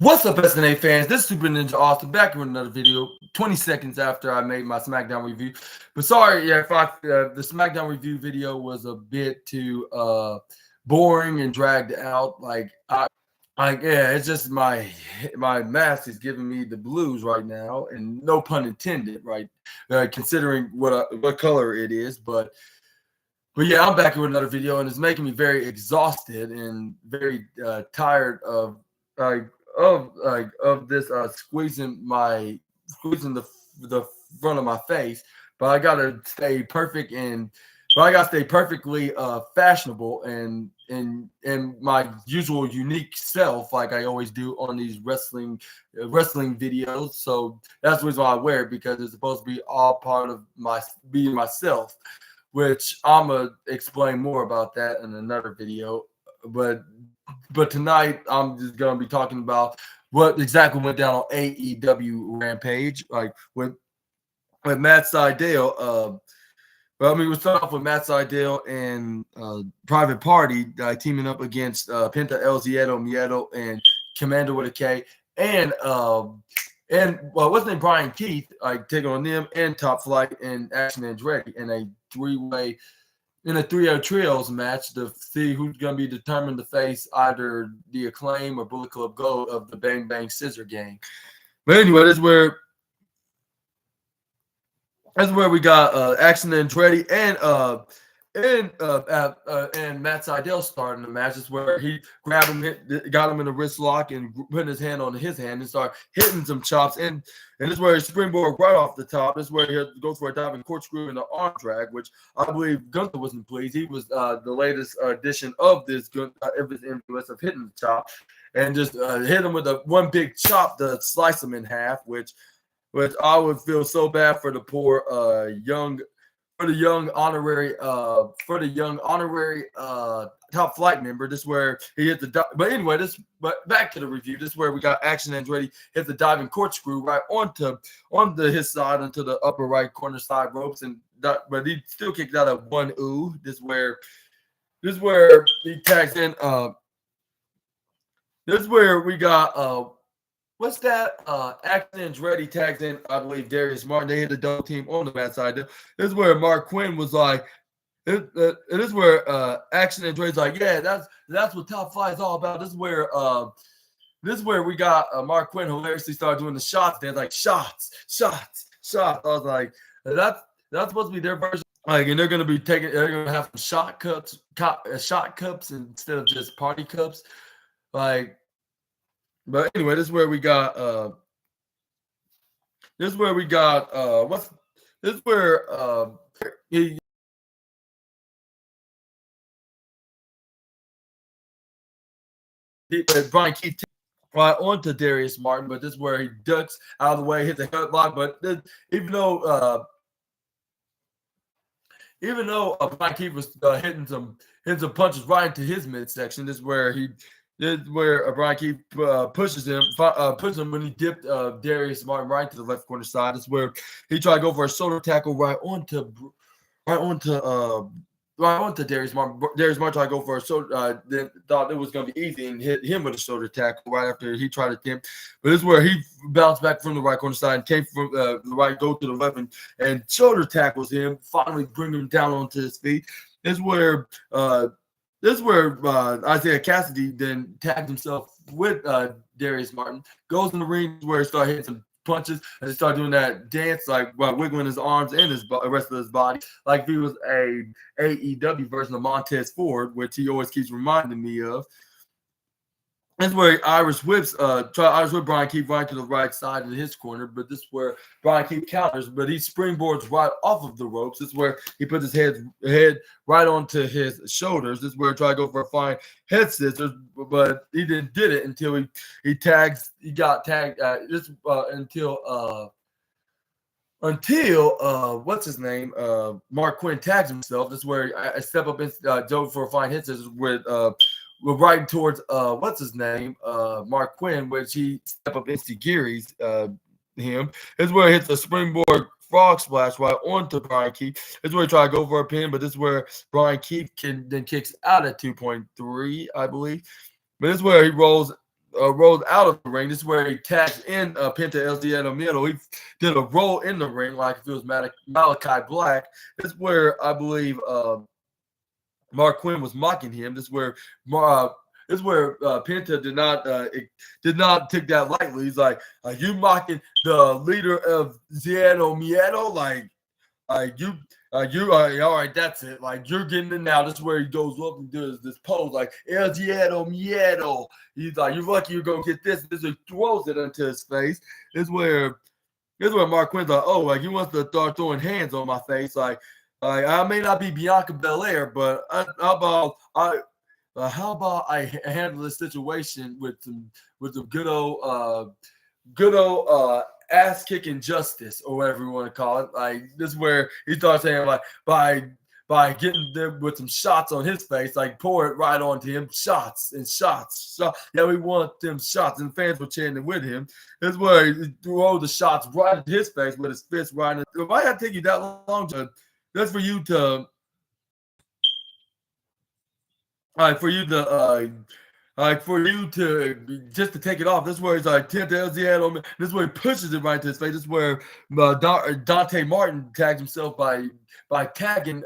What's up, SNA fans? This is Super Ninja Austin back with another video. 20 seconds after I made my SmackDown review, but sorry, if the SmackDown review video was a bit too boring and dragged out. It's just my mask is giving me the blues right now, and no pun intended, right? Considering what color it is, but yeah, I'm back with another video, and it's making me very exhausted and very tired of this squeezing the front of my face. But I gotta stay perfect perfectly fashionable and my usual unique self, like I always do on these wrestling videos. So that's the reason why I wear it, because it's supposed to be all part of my being myself, which I'm gonna explain more about that in another video. But tonight I'm just gonna be talking about what exactly went down on AEW Rampage, like with Matt Sydal. We'll start off with Matt Sydal and Private Party teaming up against Penta El Ziedo Miedo and Commander with a K, and what's his name, Brian Keith, taking on them, and Top Flight and Action Andretti in a three-way trios match to see who's going to be determined to face either the Acclaim or Bullet Club Gold of the Bang Bang Scissor Gang. But anyway, that's where we got Action Andretti and Matt Sydal starting the match. Is where he grabbed him, got him in a wrist lock, and putting his hand on his hand and started hitting some chops. And this is where he springboard right off the top. This is where he goes for a diving corkscrew and the arm drag, which I believe Gunther wasn't pleased. He was the latest addition of this influence of hitting the chop, and just hit him with one big chop to slice him in half, which I would feel so bad for the poor young honorary Top Flight member. This is where he hit the but back to the review. This is where we got Action Andretti hit the diving corkscrew right onto his side, onto the upper right corner side ropes, but he still kicked out of one ooh. This is where he tags in. This is where we got what's that? Action Andretti tags in, I believe, Darius Martin. They hit the double team on the bad side. This is where Mark Quinn was like, it is where Action Andretti's like, yeah, that's what Top Flight is all about. This is where we got Mark Quinn hilariously started doing the shots. They're like, shots. I was like, that's supposed to be their version. And they're gonna have some shot cups instead of just party cups. But anyway, this is where we got Brian Keith right onto Darius Martin, but this is where he ducks out of the way, hits the headlock. But even though Brian Keith was hitting some punches right into his midsection, this is where Brian Keith pushes him when he dipped Darius Martin right to the left corner side. This is where he tried to go for a shoulder tackle right onto Darius Martin. Darius Martin tried to go for a shoulder. Then thought it was going to be easy and hit him with a shoulder tackle right after he tried to attempt. But this is where he bounced back from the right corner side and came from the right, go to the left, and shoulder tackles him, finally bringing him down onto his feet. This is where Isaiah Cassidy then tagged himself with Darius Martin, goes in the ring where he started hitting some punches and he started doing that dance, wiggling his arms and the rest of his body, like if he was a AEW version of Montez Ford, which he always keeps reminding me of. That's where Irish whip Brian Keith right to the right side of his corner, but this is where Brian Keith counters, but he springboards right off of the ropes. This is where he puts his head right onto his shoulders. This is where he tried to go for a flying head scissors, but he did it until he got tagged until what's his name? Mark Quinn tags himself. This is where I step up and dove for a flying head scissors with we're riding towards what's his name, Mark Quinn, which he step up instigiri's him. This is where he hits a springboard frog splash right onto Brian Keith. This is where he tried to go for a pin, but this is where Brian Keith then kicks out at 2.3, I believe. But this is where he rolls rolled out of the ring. This is where he tagged in Penta El Ziedo Miedo. He did a roll in the ring like if it was Malachi Black. This is where I believe Mark Quinn was mocking him. This is where Penta did not take that lightly. He's like, "Are you mocking the leader of Ziedo Miedo? Like you." All right, that's it. Like, you're getting it now. This is where he goes up and does this pose, like, El Ziedo Miedo. He's like, you're lucky you're going to get this. This, he throws it into his face. This is where Mark Quinn's like, oh, like, he wants to start throwing hands on my face. Like I may not be Bianca Belair, but how about I handle this situation with some good old ass kicking justice, or whatever you want to call it. Like, this is where he starts saying, like, by getting there with some shots on his face, like, pour it right onto him, shots. Yeah, we want them shots, and fans were chanting with him. This is where he threw the shots right into his face with his fist right in. If I had to take you that long to, that's for you to, for you just to take it off. This is where he's like, this is where he pushes it right to his face. This is where Dante Martin tags himself by tagging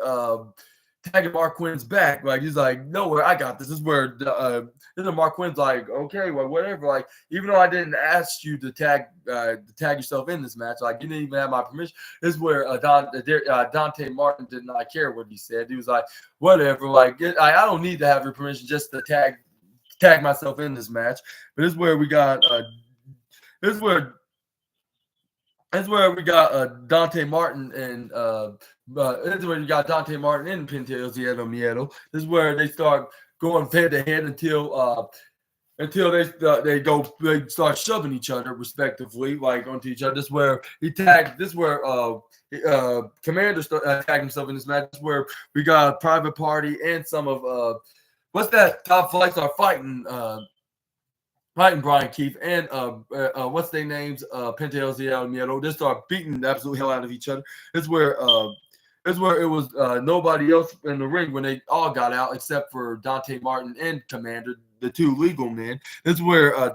Mark Quinn's back. Like, he's like, nowhere, I got this. This is where Mark Quinn's like, okay, well, whatever. Like, even though I didn't ask you to tag yourself in this match, like, you didn't even have my permission. This is where Dante Martin did not care what he said. He was like, whatever. Like, I don't need to have your permission just to tag myself in this match. But this is where we got Dante Martin and this is where you got Dante Martin and Penta El Ziedo Miedo. This is where they start going head to head until they start shoving each other respectively, like, onto each other. This is where Commander tagged himself in this match. This is where we got Private Party and some of what's that? Top Flights are fighting Brian Keith and what's their names? Penta El Ziedo Miedo. They start beating the absolute hell out of each other. This is where it was nobody else in the ring when they all got out except for Dante Martin and Commander, the two legal men. This is where